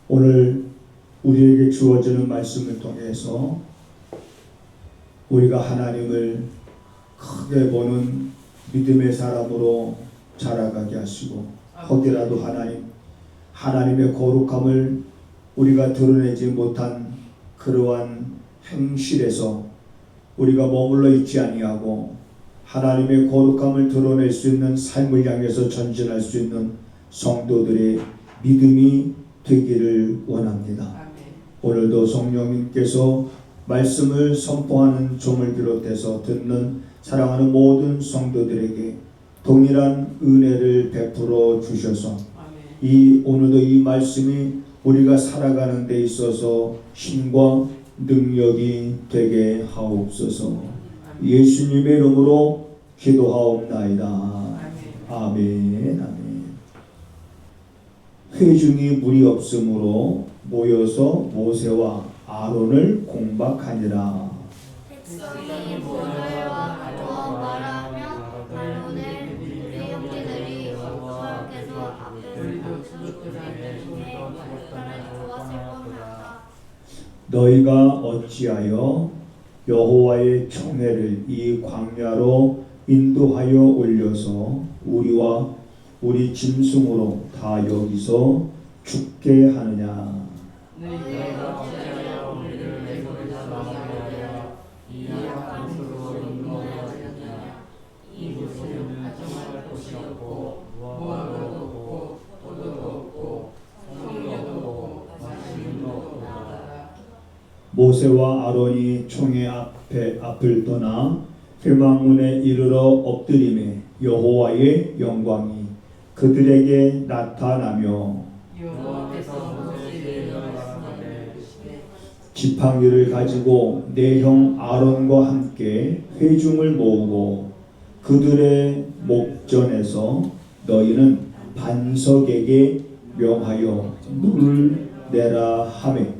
오늘 우리에게 주어지는 말씀을 통해서 우리가 하나님을 크게 보는 믿음의 사람으로 자라가게 하시고, 혹여라도 하나님의 거룩함을 우리가 드러내지 못한 그러한 행실에서 우리가 머물러 있지 아니하고 하나님의 거룩함을 드러낼 수 있는 삶을 향해서 전진할 수 있는 성도들의 믿음이 되기를 원합니다. 오늘도 성령님께서 말씀을 선포하는 종을 비롯해서 듣는 사랑하는 모든 성도들에게 동일한 은혜를 베풀어 주셔서 오늘도 이 말씀이 우리가 살아가는 데 있어서 힘과 능력이 되게 하옵소서. 예수님의 이름으로 기도하옵나이다. 아멘. 아멘. 회중이 무리 없으므로 모여서 모세와 아론을 공박하니라. 백성이 모여서 말하며 아론의 우리 형제들이 여호와께서 앞에서 당신에게 좋았을 것이다. 너희가 어찌하여 여호와의 총회를 이 광야로 인도하여 올려서 우리와 우리 짐승으로 다 여기서 죽게 하느냐. 너희가 어찌하여 우리를 애굽에서 나가게 이 악한 수로 인도하였느냐. 이곳은 안정할 곳이 없고 무화과도 없고 포도도 없고 성녀도 없고 마시는도 없다. 모세와 아론이 총회 앞을 떠나 회막문에 이르러 엎드림에 여호와의 영광이 그들에게 나타나며 여호와께서 모세에게 말씀하되 지팡이를 가지고 내 형 아론과 함께 회중을 모으고 그들의 목전에서 너희는 반석에게 명하여 물을 내라 하매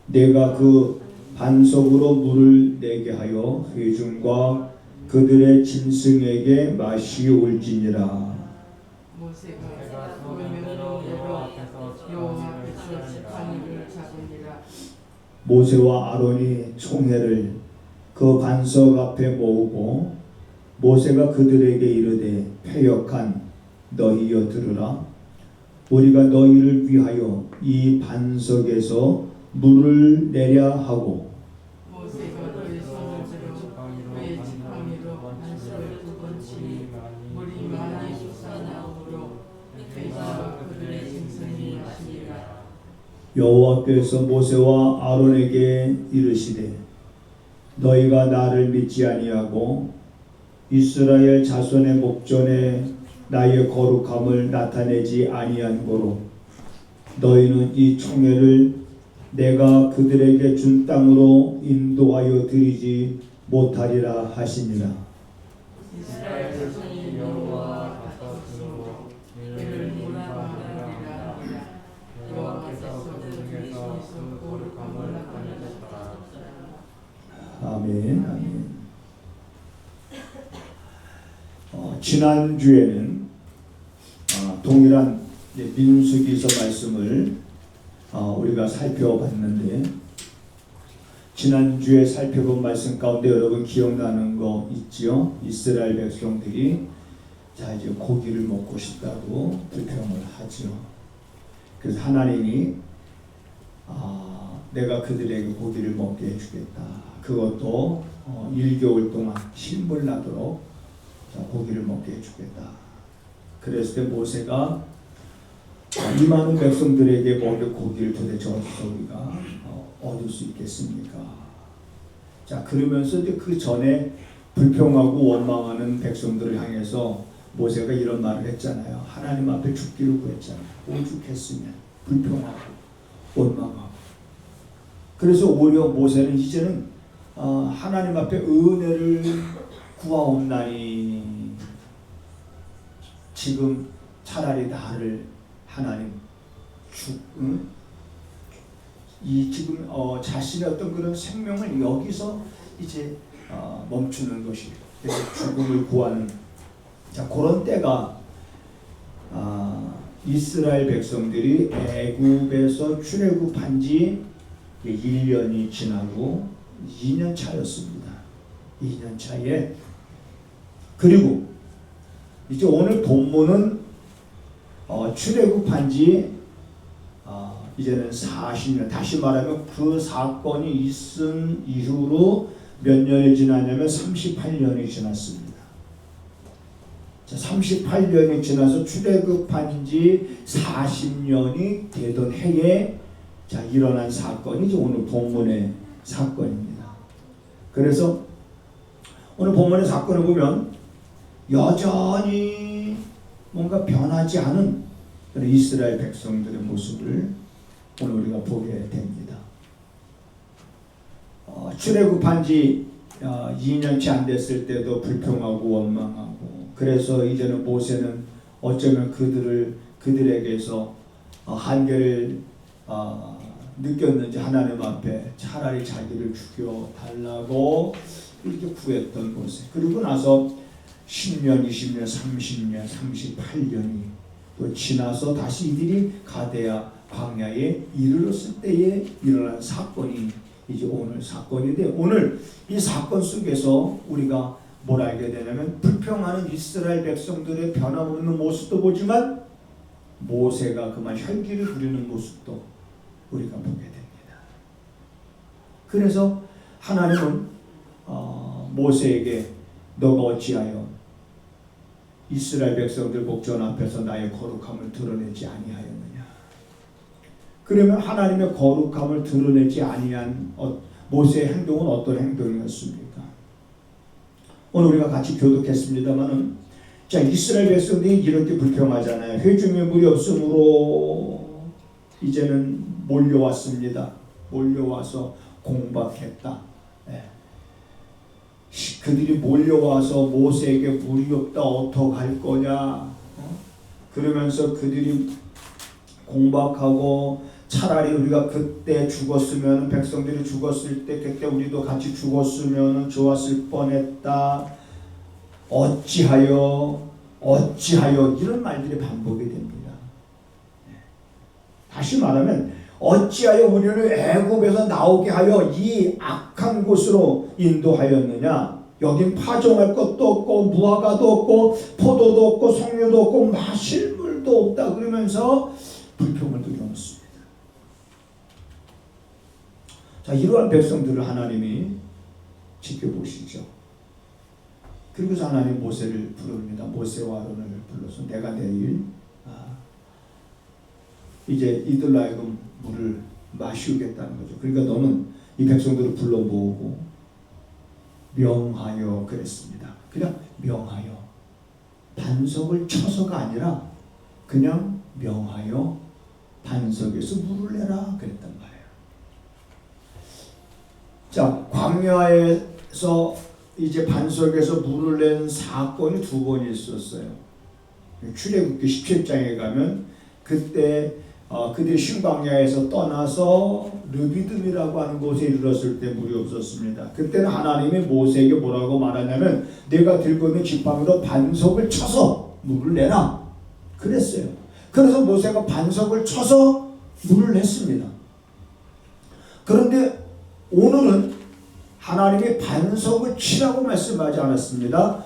내가 그 반석으로 물을 내게 하여 회중과 그들의 짐승에게 마시올지니라. 모세가 소명으로 여호와 앞에서 지팡이를 잡으니라. 모세와 아론이 총회를 그 반석 앞에 모으고 모세가 그들에게 이르되 패역한 너희여 들으라. 우리가 너희를 위하여 이 반석에서 물을 내려 하고 모세가 그의 손을 들어 그의 지팡이로 반석을 두 번 치니 물이 많이 솟아나오므로 회중과 그들의 짐승이 마시니라. 여호와께서 모세와 아론에게 이르시되 너희가 나를 믿지 아니하고 이스라엘 자손의 목전에 나의 거룩함을 나타내지 아니한 고로 너희는 이 총회를 내가 그들에게 준 땅으로 인도하여 드리지 못하리라 하시니라. 이스라엘 자손이 여호와 가까우므로 이를 몰아내리라. 여호와께서 그들 중에서 거룩함을 나타내셨다. 아멘. 아멘. 지난주에는 동일한 민수기서 말씀을 우리가 살펴봤는데, 지난주에 살펴본 말씀 가운데 여러분 기억나는 거 있지요? 이스라엘 백성들이 이제 고기를 먹고 싶다고 불평을 하죠. 그래서 하나님이 내가 그들에게 고기를 먹게 해주겠다. 그것도 1개월 동안 흰물 나도록 고기를 먹게 해주겠다. 그랬을 때 모세가 이 많은 백성들에게 먹일 고기를 도대체 어디서 우리가 얻을 수 있겠습니까? 자, 그러면서 이제 그 전에 불평하고 원망하는 백성들을 향해서 모세가 이런 말을 했잖아요. 하나님 앞에 죽기를 구했잖아요. 오죽했으면 불평하고 원망하고. 그래서 오히려 모세는 이제는 하나님 앞에 은혜를 구하옵나니 지금 차라리 나를 하나님 지금 자신의 어떤 그런 생명을 여기서 이제 멈추는 것이, 그래서 죽음을 구하는 그런 때가 이스라엘 백성들이 애굽에서 출애굽한 지 1년이 지나고 2년 차였습니다. 2년 차에 그리고 이제 오늘 본문은 출애굽한 지 이제는 40년, 다시 말하면 그 사건이 있은 이후로 몇 년이 지났냐면 38년이 지났습니다. 자, 38년이 지나서 출애굽한 지 40년이 되던 해에 자, 일어난 사건이 이제 오늘 본문의 사건입니다. 그래서 오늘 본문의 사건을 보면 여전히 뭔가 변하지 않은 이스라엘 백성들의 모습을 오늘 우리가 보게 됩니다. 출애굽한 지 2년치 안 됐을 때도 불평하고 원망하고, 그래서 이제는 모세는 어쩌면 그들에게서 한계를 느꼈는지 하나님 앞에 차라리 자기를 죽여 달라고 이렇게 구했던 모세. 그리고 나서 10년, 20년, 30년, 38년이 또 지나서 다시 이들이 가데야 광야에 이르렀을 때에 일어난 사건이 이제 오늘 사건인데, 오늘 이 사건 속에서 우리가 뭘 알게 되냐면 불평하는 이스라엘 백성들의 변함없는 모습도 보지만 모세가 그만 혈기를 부리는 모습도 우리가 보게 됩니다. 그래서 하나님은 모세에게 너가 어찌하여 이스라엘 백성들 목전 앞에서 나의 거룩함을 드러내지 아니하였느냐. 그러면 하나님의 거룩함을 드러내지 아니한 모세의 행동은 어떤 행동이었습니까? 오늘 우리가 같이 교독했습니다마는, 자, 이스라엘 백성들이 이렇게 불평하잖아요. 회중의 물이 없으므로 이제는 몰려왔습니다. 몰려와서 공박했다. 그들이 몰려와서 모세에게 물이 없다 어떡할 거냐, 그러면서 그들이 공박하고 차라리 우리가 그때 죽었으면, 백성들이 죽었을 때 그때 우리도 같이 죽었으면 좋았을 뻔했다. 어찌하여 이런 말들이 반복이 됩니다. 다시 말하면 어찌하여 우리를 애굽에서 나오게 하여 이 악한 곳으로 인도하였느냐. 여긴 파종할 것도 없고 무화과도 없고 포도도 없고 석류도 없고 마실 물도 없다. 그러면서 불평을 들여놓습니다. 자, 이러한 백성들을 하나님이 지켜보시죠. 그리고서 하나님 모세를 부릅니다. 모세와 아론을 불러서 내가 내일 이제 이들 하여금 물을 마시우겠다는 거죠. 그러니까 너는 이 백성들을 불러 모으고 명하여 그랬습니다. 그냥 명하여, 반석을 쳐서가 아니라 그냥 명하여 반석에서 물을 내라 그랬단 말이에요. 자, 광야에서 이제 반석에서 물을 낸 사건이 두 번 있었어요. 출애굽기 17장에 가면 그때 그들이 신광야에서 떠나서 르비딤이라고 하는 곳에 이르렀을 때 물이 없었습니다. 그때는 하나님이 모세에게 뭐라고 말하냐면 내가 들고 있는 지팡이로 반석을 쳐서 물을 내라 그랬어요. 그래서 모세가 반석을 쳐서 물을 냈습니다. 그런데 오늘은 하나님이 반석을 치라고 말씀하지 않았습니다.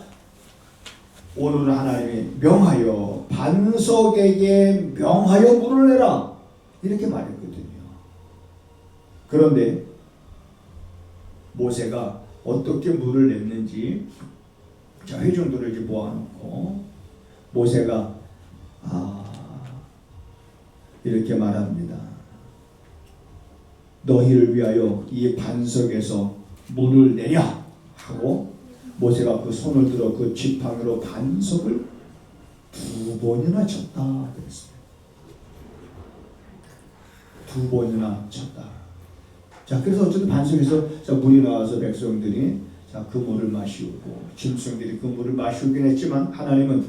오늘은 하나님이 명하여 반석에게 명하여 물을 내라 이렇게 말했거든요. 그런데 모세가 어떻게 물을 냈는지, 자, 회중들을 이제 모아놓고 모세가 이렇게 말합니다. 너희를 위하여 이 반석에서 물을 내랴 하고 모세가 그 손을 들어 그 지팡이로 반석을 2번이나 쳤다 그랬어요. 2번이나 쳤다. 자, 그래서 어쨌든 반석에서 자, 물이 나와서 백성들이 자, 그 물을 마시고 짐승들이 그 물을 마시긴 했지만 하나님은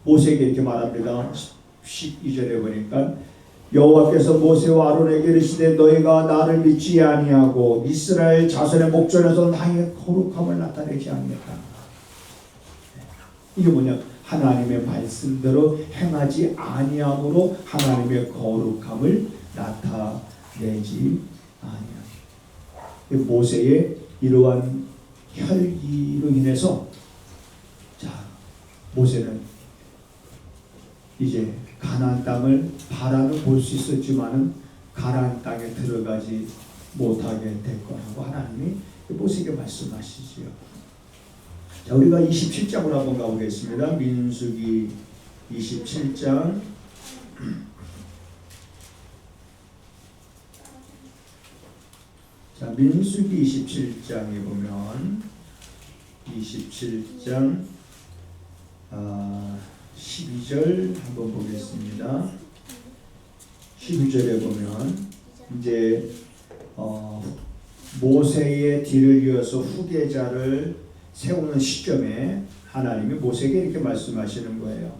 모세에게 이렇게 말합니다. 12절에 보니까 여호와께서 모세와 아론에게 이르시되 너희가 나를 믿지 아니하고 이스라엘 자손의 목전에서 나의 거룩함을 나타내지 않겠다. 이게 뭐냐? 하나님의 말씀대로 행하지 아니함으로 하나님의 거룩함을 나타내지 아니하니. 모세의 이러한 혈기로 인해서 자 모세는 이제 가나안 땅을 바라는 볼 수 있었지만은 가나안 땅에 들어가지 못하게 될 거라고 하나님이 모세에게 말씀하시지요. 자, 우리가 27장으로 한번 가보겠습니다. 민수기 27장. 자, 민수기 27장에 보면 27장 12절 한번 보겠습니다. 12절에 보면 이제 모세의 뒤를 이어서 후계자를 세우는 시점에 하나님이 모세에게 이렇게 말씀하시는 거예요.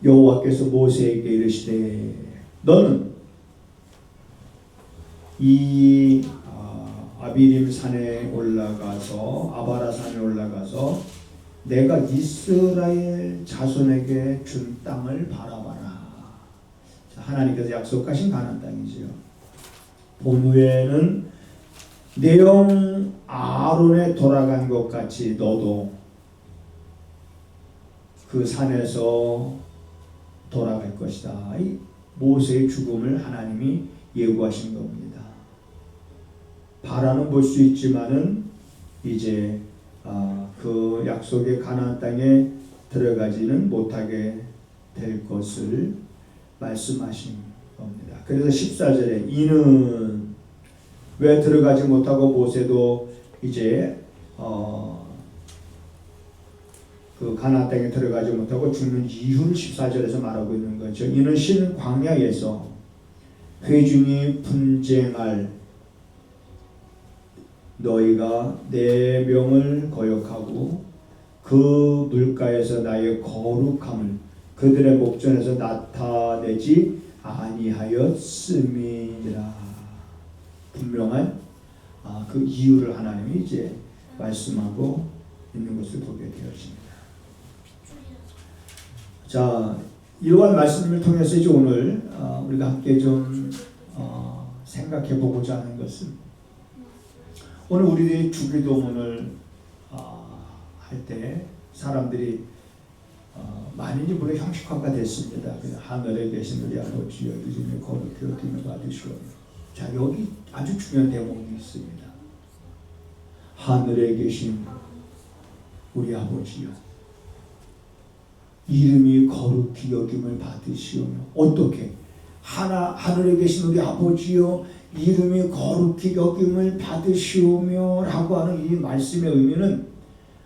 여호와께서 모세에게 이르시되 너는 이 아비림 산에 올라가서 아바라 산에 올라가서 내가 이스라엘 자손에게 준 땅을 바라봐라. 하나님께서 약속하신 가나안 땅이지요. 본후에는 내용 아론에 돌아간 것 같이 너도 그 산에서 돌아갈 것이다. 이 모세의 죽음을 하나님이 예고하신 겁니다. 바라는 볼 수 있지만은 이제 그 약속의 가나안 땅에 들어가지는 못하게 될 것을 말씀하신 겁니다. 그래서 14절에 이는 왜 들어가지 못하고 모세도 이제 그 가나안 땅에 들어가지 못하고 죽는 이유를 14절에서 말하고 있는 거죠. 이는 신 광야에서 회중이 분쟁할 너희가 내 명을 거역하고 그 물가에서 나의 거룩함을 그들의 목전에서 나타내지 아니하였음이니라. 분명한 그 이유를 하나님이 이제 말씀하고 있는 것을 보게 되었습니다. 자, 이러한 말씀을 통해서 이제 오늘 우리가 함께 좀 생각해 보고자 하는 것은 오늘 우리들이 주기도문을 할 때 사람들이 많이 물론 형식화가 됐습니다. 하늘에 계신 우리 아버지여 이름이 거룩히 여김을 받으시오며. 자, 여기 아주 중요한 대목이 있습니다. 하늘에 계신 우리 아버지여 이름이 거룩히 여김을 받으시오며. 어떻게? 하늘에 계신 우리 아버지여 이름이 거룩히 여김을 받으시오며 라고 하는 이 말씀의 의미는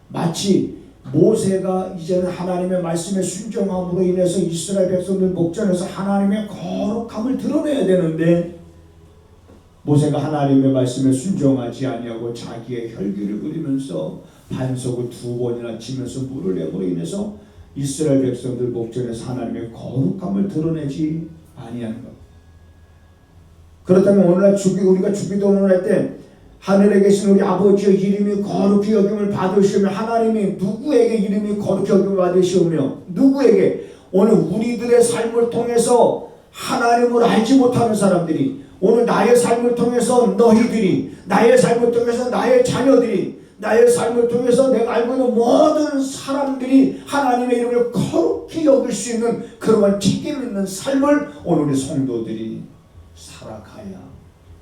마치 모세가 이제는 하나님의 말씀에 순종함으로 인해서 이스라엘 백성들 목전에서 하나님의 거룩함을 드러내야 되는데 모세가 하나님의 말씀에 순종하지 아니하고 자기의 혈기를 부리면서 반석을 2번이나 치면서 물을 내므로 인해서 이스라엘 백성들 목전에서 하나님의 거룩함을 드러내지 아니하는 것. 그렇다면 오늘날 우리가 주기도문을 할 때 하늘에 계신 우리 아버지의 이름이 거룩히 여김을 받으시오며 하나님이 누구에게 이름이 거룩히 여김을 받으시오며 누구에게? 오늘 우리들의 삶을 통해서 하나님을 알지 못하는 사람들이 오늘 나의 삶을 통해서 너희들이 나의 삶을 통해서 나의 자녀들이 나의 삶을 통해서 내가 알고 있는 모든 사람들이 하나님의 이름을 거룩히 여길 수 있는 그러한 책임 있는 삶을 오늘 우리 성도들이 살아가야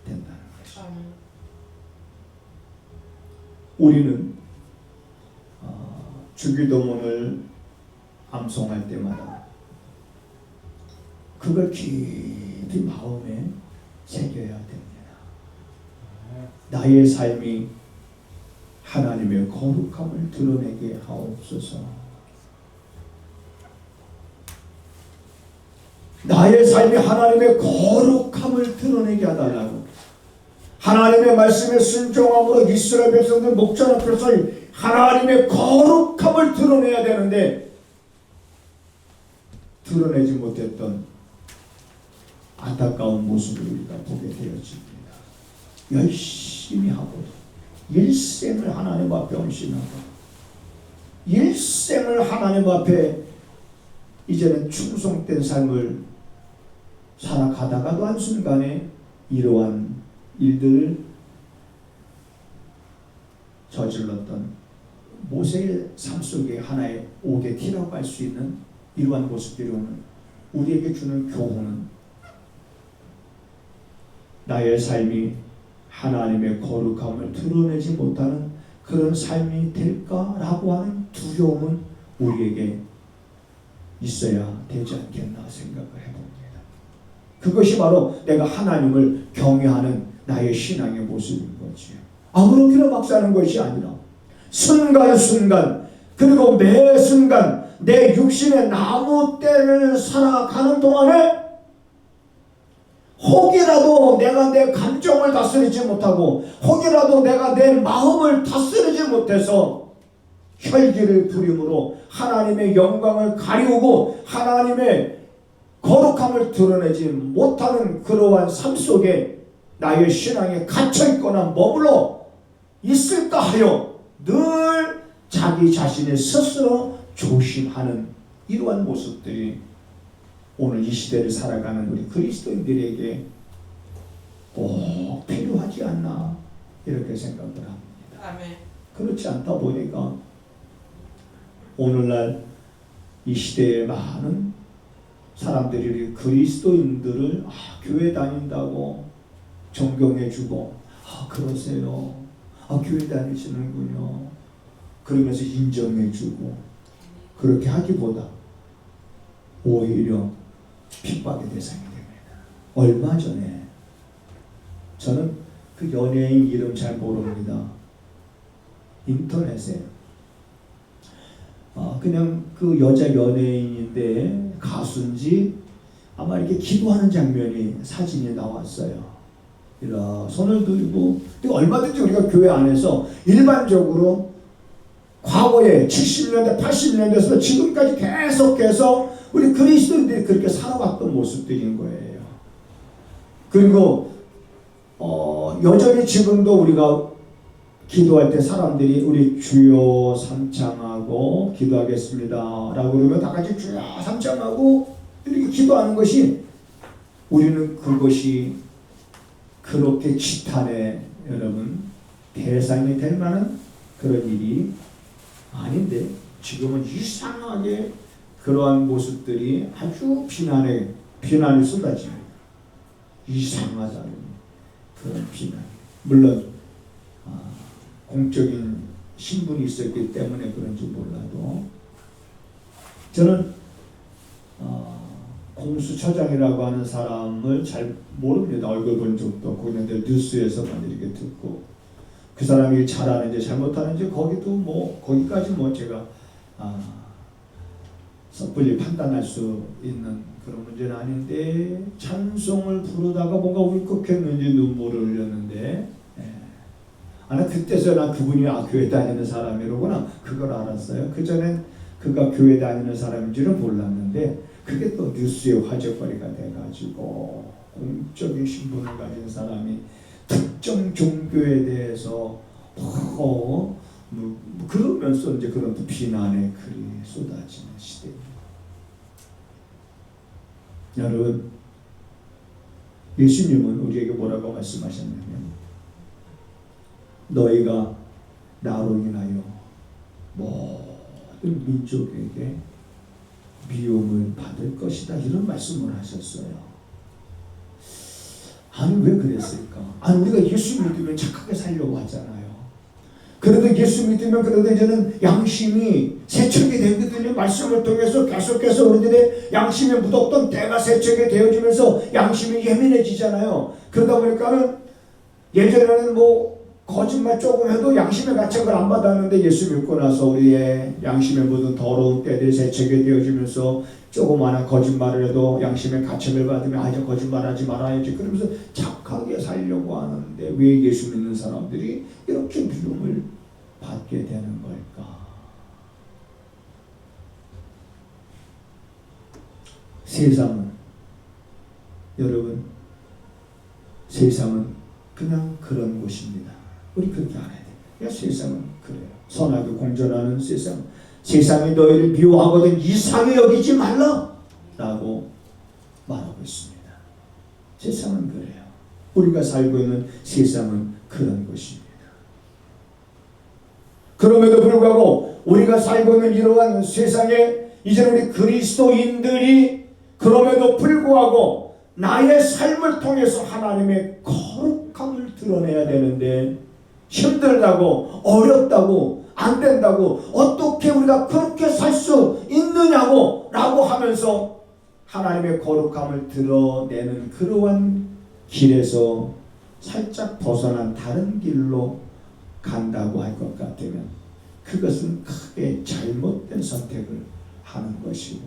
된다는 것입니다. 우리는 주기도문을 암송할 때마다 그걸 깊이 마음에 새겨야 됩니다. 나의 삶이 하나님의 거룩함을 드러내게 하옵소서. 나의 삶이 하나님의 거룩함을 드러내게 하달라고. 하나님의 말씀에 순종함으로 이스라엘 백성들 목전 앞에서 하나님의 거룩함을 드러내야 되는데 드러내지 못했던 안타까운 모습을 우리가 보게 되었습니다. 열심히 하고 일생을 하나님 앞에 헌신하고 일생을 하나님 앞에 이제는 충성된 삶을 살아가다가도 한순간에 이러한 일들을 저질렀던 모세의 삶 속에 하나의 오게티라고 할 수 있는 이러한 모습들이 오늘 우리에게 주는 교훈은 나의 삶이 하나님의 거룩함을 드러내지 못하는 그런 삶이 될까라고 하는 두려움은 우리에게 있어야 되지 않겠나 생각을 해봅니다. 그것이 바로 내가 하나님을 경외하는 나의 신앙의 모습인 거지요. 아무렇게나 막 사는 것이 아니라 순간순간 그리고 매 순간 내 육신의 나무대를 살아가는 동안에 혹이라도 내가 내 감정을 다스리지 못하고 혹이라도 내가 내 마음을 다스리지 못해서 혈기를 부림으로 하나님의 영광을 가리우고 하나님의 거룩함을 드러내지 못하는 그러한 삶 속에 나의 신앙에 갇혀있거나 머물러 있을까 하여 늘 자기 자신의 스스로 조심하는 이러한 모습들이 오늘 이 시대를 살아가는 우리 그리스도인들에게 꼭 필요하지 않나 이렇게 생각을 합니다. 아멘. 그렇지 않다 보니까 오늘날 이 시대에 많은 사람들이 그리스도인들을 교회 다닌다고 존경해주고 그러세요. 교회 다니시는군요. 그러면서 인정해주고 그렇게 하기보다 오히려 핍박의 대상이 됩니다. 얼마 전에 저는 그 연예인 이름 잘 모릅니다. 인터넷에 그냥 그 여자 연예인인데 가수인지 아마 이렇게 기도하는 장면이 사진이 나왔어요. 이라 손을 들고 얼마든지 우리가 교회 안에서 일반적으로 과거에 70년대 80년대에서 지금까지 계속해서 우리 그리스도인들이 그렇게 살아왔던 모습들인 거예요. 그리고 여전히 지금도 우리가 기도할 때 사람들이 우리 주여 삼창하고 기도하겠습니다 라고 그러면 다 같이 주여 삼창하고 이렇게 기도하는 것이 우리는 그것이 그렇게 지탄에 여러분 대상이 될 만한 그런 일이 아닌데 지금은 이상하게 그러한 모습들이 아주 비난이 쏟아집니다. 이상하다는 그런 비난. 물론 공적인 신분이 있었기 때문에 그런지 몰라도 저는 공수처장이라고 하는 사람을 잘 모릅니다. 얼굴 본 적도 없고 그런데 뉴스에서만 이렇게 듣고 그 사람이 잘하는지 잘못하는지 거기까지 제가 섣불리 판단할 수 있는 그런 문제는 아닌데 찬송을 부르다가 뭔가 울컥했는지 눈물을 흘렸는데 그때서야 그분이 교회 다니는 사람이로구나 그걸 알았어요. 그전엔 그가 교회 다니는 사람인 줄은 몰랐는데 그게 또 뉴스의 화제거리가 돼가지고 공적인 신분을 가진 사람이 특정 종교에 대해서 그러면서 이제 그런 비난의 글이 쏟아지는 시대입니다. 여러분, 예수님은 우리에게 뭐라고 말씀하셨냐면 너희가 나로 인하여 모든 민족에게 미움을 받을 것이다 이런 말씀을 하셨어요. 왜 그랬을까? 우리가 예수 믿으면 착하게 살려고 하잖아요. 그래도 예수 믿으면 그래도 이제는 양심이 세척이 되거든요. 말씀을 통해서 계속해서 우리들의 양심에 묻었던 때가 세척이 되어지면서 양심이 예민해지잖아요. 그러다 보니까는 예전에는 거짓말 조금 해도 양심의 가책을 안 받았는데 예수 믿고 나서 우리의 양심에 묻은 더러운 때들이 세척이 되어지면서 조그마한 거짓말을 해도 양심의 가책을 받으면 이제 거짓말하지 말아야지 그러면서 착하게 살려고 하는데 왜 예수 믿는 사람들이 이렇게 미움을 받게 되는 걸까? 세상은 여러분 세상은 그냥 그런 곳입니다. 우리 그렇게 안 해야 돼. 세상은 그래요. 선하게 공존하는 세상. 세상이 너희를 미워하거든 이상히 여기지 말라 라고 말하고 있습니다. 세상은 그래요. 우리가 살고 있는 세상은 그런 것입니다. 그럼에도 불구하고 우리가 살고 있는 이러한 세상에 이제 우리 그리스도인들이 그럼에도 불구하고 나의 삶을 통해서 하나님의 거룩함을 드러내야 되는데 힘들다고 어렵다고 안 된다고 어떻게 우리가 그렇게 살 수 있느냐고 라고 하면서 하나님의 거룩함을 드러내는 그러한 길에서 살짝 벗어난 다른 길로 간다고 할 것 같으면 그것은 크게 잘못된 선택을 하는 것이고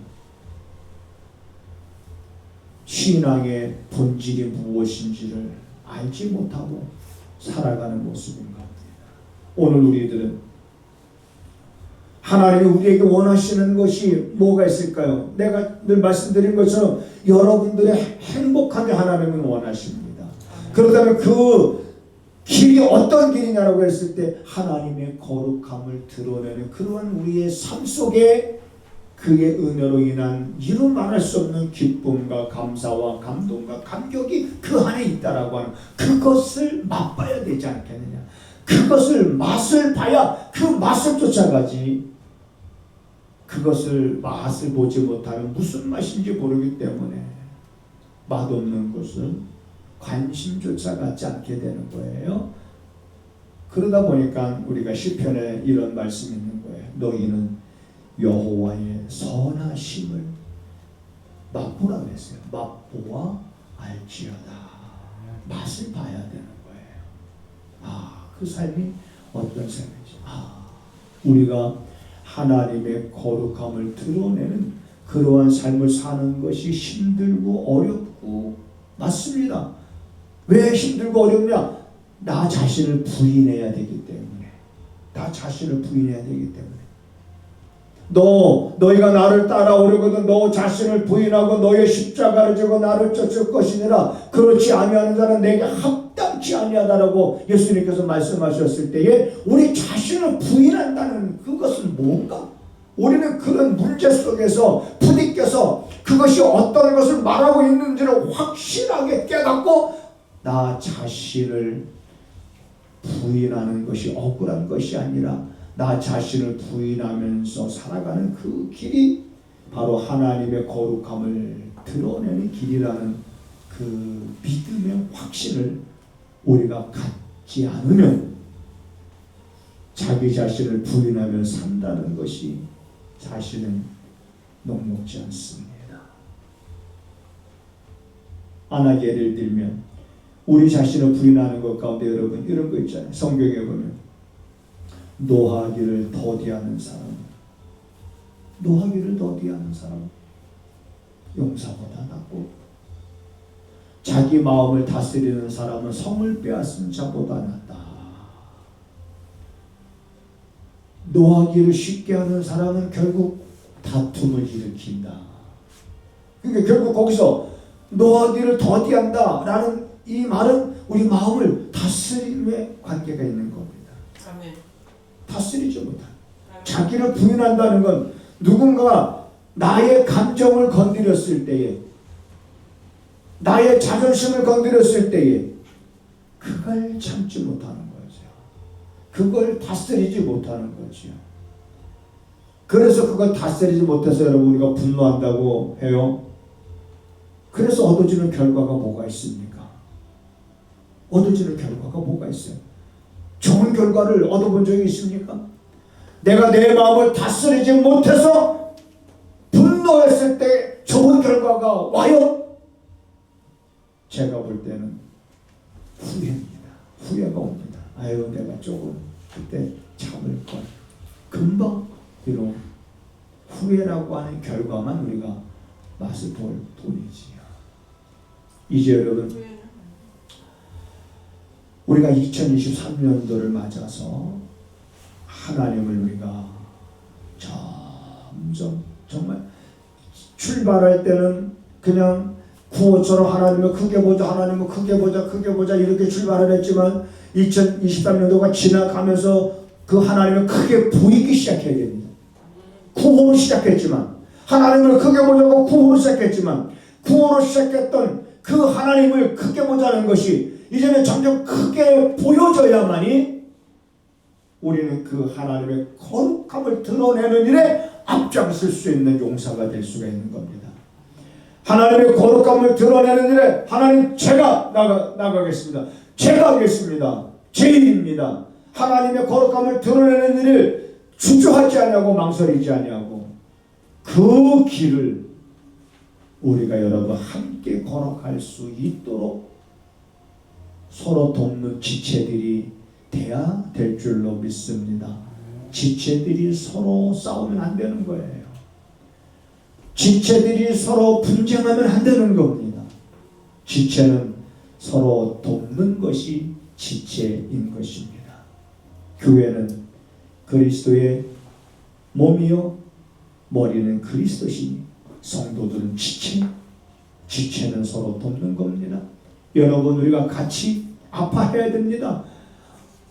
신앙의 본질이 무엇인지를 알지 못하고 살아가는 모습인 겁니다. 오늘 우리들은 하나님이 우리에게 원하시는 것이 뭐가 있을까요? 내가 늘 말씀드린 것처럼 여러분들의 행복함이 하나님은 원하십니다. 그렇다면 그 길이 어떤 길이냐라고 했을 때 하나님의 거룩함을 드러내는 그러한 우리의 삶 속에 그의 은혜로 인한 이루 말할 수 없는 기쁨과 감사와 감동과 감격이 그 안에 있다라고 하는 그것을 맛봐야 되지 않겠느냐. 그것을 맛을 봐야 그 맛을 쫓아가지. 그것을 맛을 보지 못하면 무슨 맛인지 모르기 때문에 맛없는 것은 관심조차 갖지 않게 되는 거예요. 그러다 보니까 우리가 시편에 이런 말씀이 있는 거예요. 너희는 여호와의 선하심을 맛보라 그랬어요. 맛보아 알지어다. 맛을 봐야 되는 거예요. 그 삶이 어떤 삶인지. 우리가 하나님의 거룩함을 드러내는 그러한 삶을 사는 것이 힘들고 어렵고 맞습니다. 왜 힘들고 어렵냐? 나 자신을 부인해야 되기 때문에. 나 자신을 부인해야 되기 때문에. 너희가 나를 따라오려거든 너 자신을 부인하고 너의 십자가를 지고 나를 쫓을 것이니라. 그렇지 아니하는 자는 내게 합당치 아니하다라고 예수님께서 말씀하셨을 때에 우리 자신을 부인한다는 그것은 뭔가? 우리는 그런 문제 속에서 부딪혀서 그것이 어떤 것을 말하고 있는지를 확실하게 깨닫고 나 자신을 부인하는 것이 억울한 것이 아니라 나 자신을 부인하면서 살아가는 그 길이 바로 하나님의 거룩함을 드러내는 길이라는 그 믿음의 확신을 우리가 갖지 않으면 자기 자신을 부인하며 산다는 것이 사실은 녹록지 않습니다. 안하게 예를 들면 우리 자신을 부인하는 것 가운데 여러분 이런 거 있잖아요. 성경에 보면 노하기를 더디하는 사람, 노하기를 더디하는 사람 용사보다 낫고 자기 마음을 다스리는 사람은 성을 빼앗은 자보다 낫다. 노하기를 쉽게 하는 사람은 결국 다툼을 일으킨다. 그러니까 결국 거기서 노하기를 더디한다 라는 이 말은 우리 마음을 다스림의 관계가 있는 겁니다. 아멘. 다스리지 못한 자기를 부인한다는 건 누군가 나의 감정을 건드렸을 때에 나의 자존심을 건드렸을 때에 그걸 참지 못하는 거죠. 그걸 다스리지 못하는 거죠. 그래서 그걸 다스리지 못해서 여러분 우리가 분노한다고 해요. 그래서 얻어지는 결과가 뭐가 있습니까? 얻어지는 결과가 뭐가 있어요? 좋은 결과를 얻어본 적이 있습니까? 내가 내 마음을 다스리지 못해서 분노했을 때 좋은 결과가 와요? 제가 볼 때는 후회입니다. 후회가 옵니다. 아유 내가 조금 그때 참을 걸. 금방 이런 후회라고 하는 결과만 우리가 맛을 볼 뿐이지요. 이제 여러분 우리가 2023년도를 맞아서 하나님을 우리가 점점 정말 출발할 때는 그냥 구호처럼 하나님을 크게 보자, 하나님을 크게 보자, 크게 보자 이렇게 출발을 했지만 2023년도가 지나가면서 그 하나님을 크게 보이기 시작해야 됩니다. 구호로 시작했지만, 하나님을 크게 보자고 구호로 시작했지만, 구호로 시작했던 그 하나님을 크게 보자는 것이 이제는 점점 크게 보여져야만이 우리는 그 하나님의 거룩함을 드러내는 일에 앞장설 수 있는 용사가 될 수가 있는 겁니다. 하나님의 거룩함을 드러내는 일에 하나님, 제가 나가겠습니다. 제가 하겠습니다. 제 일입니다. 하나님의 거룩함을 드러내는 일을 주저하지 아니하고 망설이지 아니하고 그 길을 우리가 여러분 함께 걸어갈 수 있도록 서로 돕는 지체들이 돼야 될 줄로 믿습니다. 지체들이 서로 싸우면 안 되는 거예요. 지체들이 서로 분쟁하면 안 되는 겁니다. 지체는 서로 돕는 것이 지체인 것입니다. 교회는 그리스도의 몸이요 머리는 그리스도시니 성도들은 지체는 서로 돕는 겁니다. 여러분, 우리가 같이 아파해야 됩니다.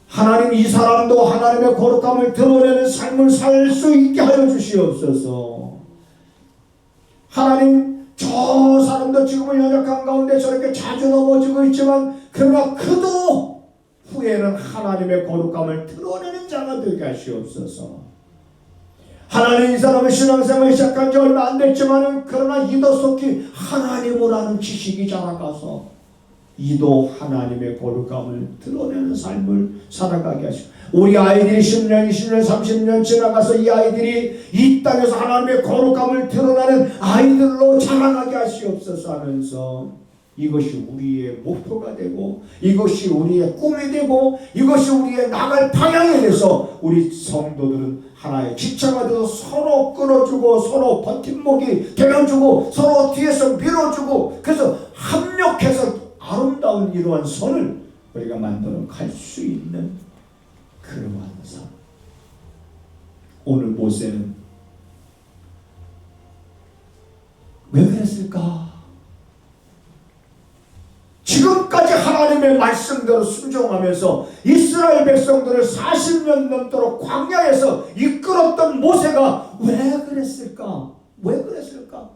하나님, 이 사람도 하나님의 거룩함을 드러내는 삶을 살 수 있게 하여 주시옵소서. 하나님, 저 사람도 지금은 연약한 가운데 저렇게 자주 넘어지고 있지만 그러나 그도 후에는 하나님의 거룩함을 드러내는 자가 되게 하시옵소서. 하나님, 이 사람은 신앙생활 시작한 지 얼마 안 됐지만 그러나 이도 속히 하나님을 아는 지식이 자라가서 이도 하나님의 거룩함을 드러내는 삶을 살아가게 하시고, 우리 아이들이 10년, 20년, 30년 지나가서 이 아이들이 이 땅에서 하나님의 거룩함을 드러내는 아이들로 자라나게 하시옵소서 하면서 이것이 우리의 목표가 되고 이것이 우리의 꿈이 되고 이것이 우리의 나갈 방향이 돼서 우리 성도들은 하나의 지체가 되어서 서로 끌어주고 서로 버팀목이 되어주고 서로 뒤에서 밀어주고 그래서 합력해서 아름다운 이러한 선을 우리가 만들어 갈 수 있는 그러한 선. 오늘 모세는 왜 그랬을까? 지금까지 하나님의 말씀대로 순종하면서 이스라엘 백성들을 40년 넘도록 광야에서 이끌었던 모세가 왜 그랬을까? 왜 그랬을까?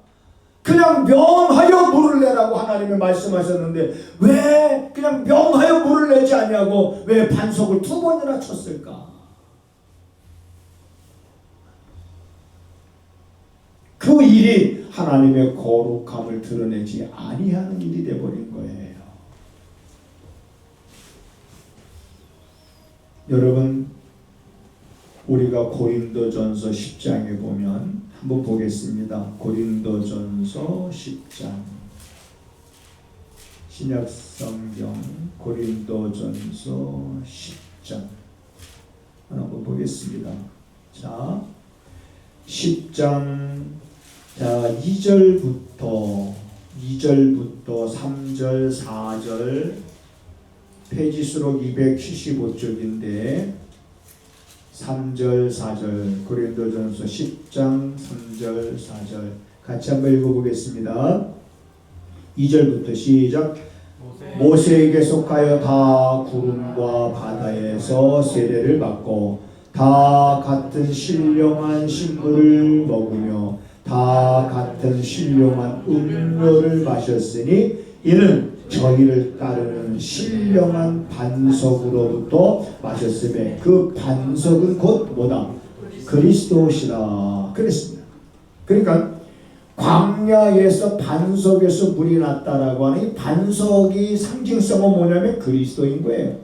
그냥 명하여 물을 내라고 하나님이 말씀하셨는데 왜 그냥 명하여 물을 내지 않냐고 왜 반석을 2번이나 쳤을까? 그 일이 하나님의 거룩함을 드러내지 아니하는 일이 되어버린 거예요. 여러분, 우리가 고린도전서 10장에 보면 한번 보겠습니다. 고린도전서 10장, 신약성경 고린도전서 10장 한번 보겠습니다. 자, 10장 2절부터 3절, 4절, 페이지 수록 275쪽인데 3절, 4절, 고린도전서 10장 3절, 4절 같이 한번 읽어보겠습니다. 2절부터 시작. 모세에게 속하여 다 구름과 바다에서 세례를 받고 다 같은 신령한 식물을 먹으며 다 같은 신령한 음료를 마셨으니 이는 저희를 따르는 신령한 반석으로부터 마셨음에 그 반석은 곧 뭐다? 그리스도시라 그랬습니다. 그러니까 광야에서 반석에서 물이 났다라고 하는 이 반석이 상징성은 뭐냐면 그리스도인 거예요.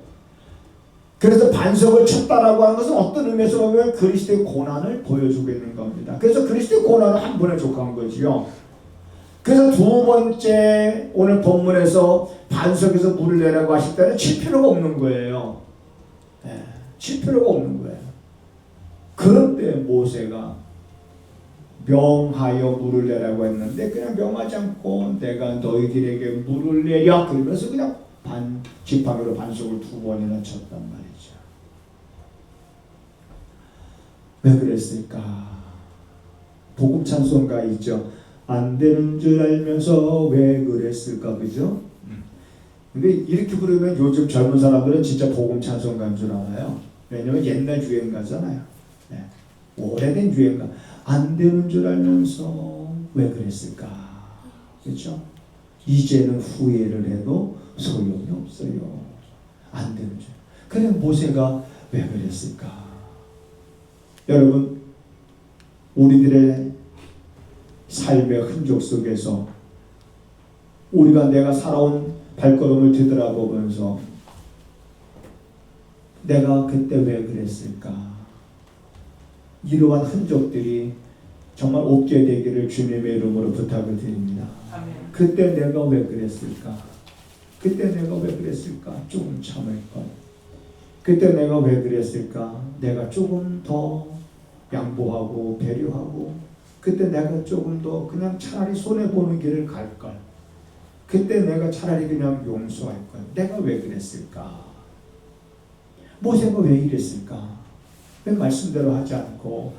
그래서 반석을 쳤다라고 하는 것은 어떤 의미에서 보면 그리스도의 고난을 보여주고 있는 겁니다. 그래서 그리스도의 고난은 한 번에 족한 거지요. 그래서 두 번째 오늘 본문에서 반석에서 물을 내라고 하실 때는 칠 필요가 없는 거예요. 칠 필요가 없는 거예요. 그런데 모세가 명하여 물을 내라고 했는데 그냥 명하지 않고 내가 너희들에게 물을 내랴 그러면서 그냥 지팡이로 반석을 2번이나 쳤단 말이죠. 왜 그랬을까? 복음 찬송가 있죠. 안 되는 줄 알면서 왜 그랬을까, 그죠? 근데 이렇게 부르면 요즘 젊은 사람들은 진짜 복음 찬송가인 줄 알아요. 왜냐면 옛날 유행가잖아요. 네. 오래된 유행가. 안 되는 줄 알면서 왜 그랬을까? 그렇죠? 이제는 후회를 해도 소용이 없어요. 안 되는 줄. 그래 모세가 왜 그랬을까? 여러분, 우리들의 삶의 흔적 속에서 우리가 내가 살아온 발걸음을 되돌아보면서 내가 그때 왜 그랬을까? 이러한 흔적들이 정말 없게 되기를 주님의 이름으로 부탁을 드립니다. 아멘. 그때 내가 왜 그랬을까? 그때 내가 왜 그랬을까? 조금 참을 것. 그때 내가 왜 그랬을까? 내가 조금 더 양보하고 배려하고, 그때 내가 조금 더 그냥 차라리 손해보는 길을 갈 걸. 그때 내가 차라리 그냥 용서할 걸. 내가 왜 그랬을까? 모세가 왜 이랬을까? 왜 말씀대로 하지 않고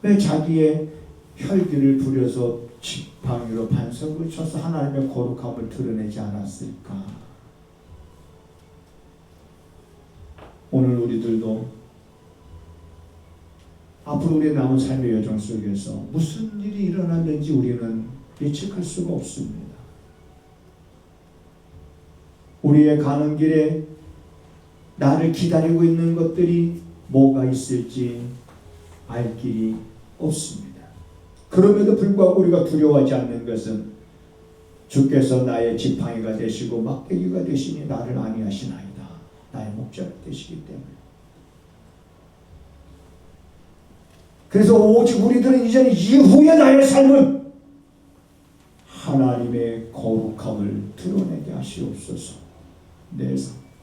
왜 자기의 혈기를 부려서 지팡이로 반석을 쳐서 하나님의 거룩함을 드러내지 않았을까? 오늘 우리들도 앞으로 우리의 남은 삶의 여정 속에서 무슨 일이 일어나는지 우리는 예측할 수가 없습니다. 우리의 가는 길에 나를 기다리고 있는 것들이 뭐가 있을지 알 길이 없습니다. 그럼에도 불구하고 우리가 두려워하지 않는 것은 주께서 나의 지팡이가 되시고 막대기가 되시니 나를 안위하시나이다. 나의 목자가 되시기 때문에. 그래서 오직 우리들은 이제는 이후의 나의 삶은 하나님의 거룩함을 드러내게 하시옵소서.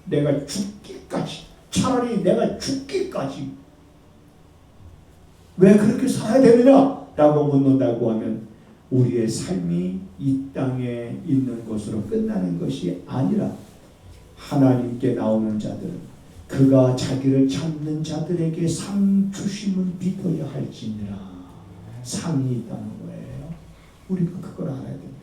내가 죽기까지, 차라리 내가 죽기까지 왜 그렇게 살아야 되느냐? 라고 묻는다고 하면 우리의 삶이 이 땅에 있는 것으로 끝나는 것이 아니라 하나님께 나오는 자들은 그가 자기를 찾는 자들에게 상 주심은 믿어야 할지니라. 상이 있다는 거예요. 우리가 그걸 알아야 됩니다.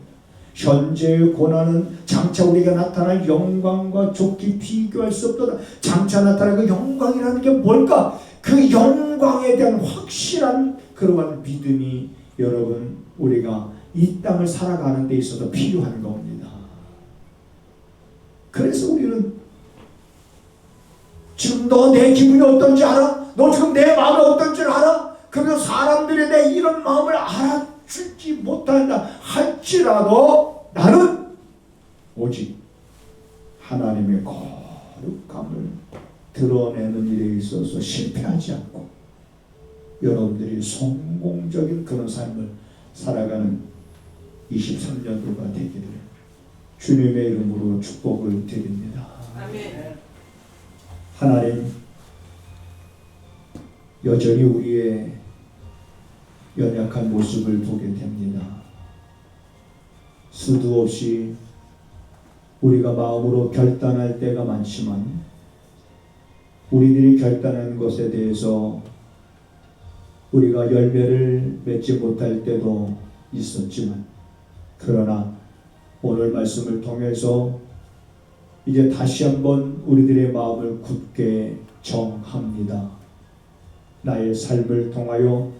현재의 고난은 장차 우리가 나타날 영광과 좋게 비교할 수 없도다. 장차 나타날 그 영광이라는 게 뭘까? 그 영광에 대한 확실한 그러한 믿음이 여러분 우리가 이 땅을 살아가는 데 있어서 필요한 겁니다. 그래서 우리는 지금 너 내 기분이 어떤지 알아? 너 지금 내 마음이 어떤지 알아? 그래서 사람들이 내 이런 마음을 알아주지 못한다 할지라도 나는 오직 하나님의 거룩함을 드러내는 일에 있어서 실패하지 않고 여러분들이 성공적인 그런 삶을 살아가는 23년도가 되기를 주님의 이름으로 축복을 드립니다. 아멘. 하나님, 여전히 우리의 연약한 모습을 보게 됩니다. 수도 없이 우리가 마음으로 결단할 때가 많지만 우리들이 결단한 것에 대해서 우리가 열매를 맺지 못할 때도 있었지만 그러나 오늘 말씀을 통해서 이제 다시 한번 우리들의 마음을 굳게 정합니다. 나의 삶을 통하여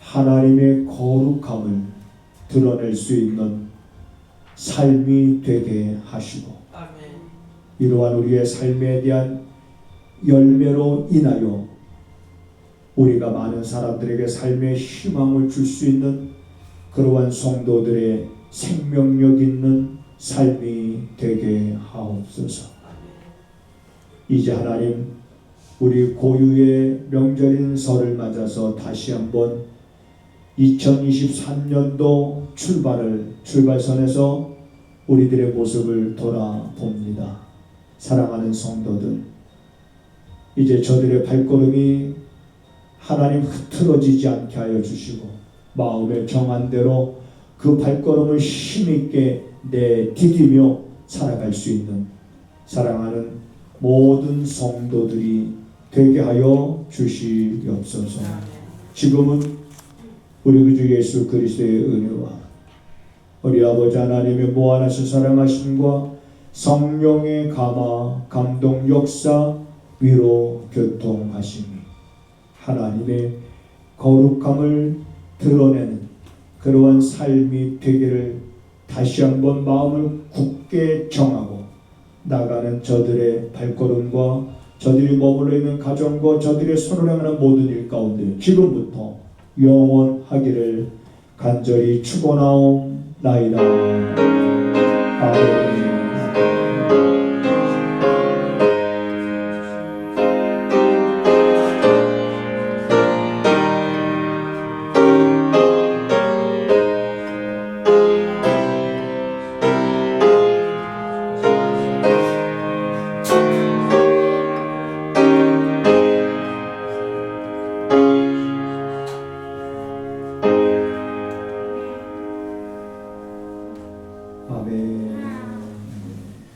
하나님의 거룩함을 드러낼 수 있는 삶이 되게 하시고 아멘. 이러한 우리의 삶에 대한 열매로 인하여 우리가 많은 사람들에게 삶의 희망을 줄 수 있는 그러한 성도들의 생명력 있는 삶이 되게 하옵소서. 이제 하나님 우리 고유의 명절인 설을 맞아서 다시 한번 2023년도 출발선에서 우리들의 모습을 돌아봅니다. 사랑하는 성도들, 이제 저들의 발걸음이 하나님 흐트러지지 않게 하여 주시고 마음에 정한 대로 그 발걸음을 힘있게 내디디며 살아갈 수 있는 사랑하는 모든 성도들이 되게 하여 주시옵소서. 지금은 우리 구주 예수 그리스도의 은혜와 우리 아버지 하나님의 무한하신 사랑하심과 성령의 감화, 감동, 역사, 위로, 교통하심이 하나님의 거룩함을 드러내는 그러한 삶이 되기를 다시 한번 마음을 굳게 정하고 나가는 저들의 발걸음과 저들이 머물러 있는 가정과 저들의 손을 향하는 모든 일 가운데 지금부터 영원하기를 간절히 축원하옵나이다. 아멘.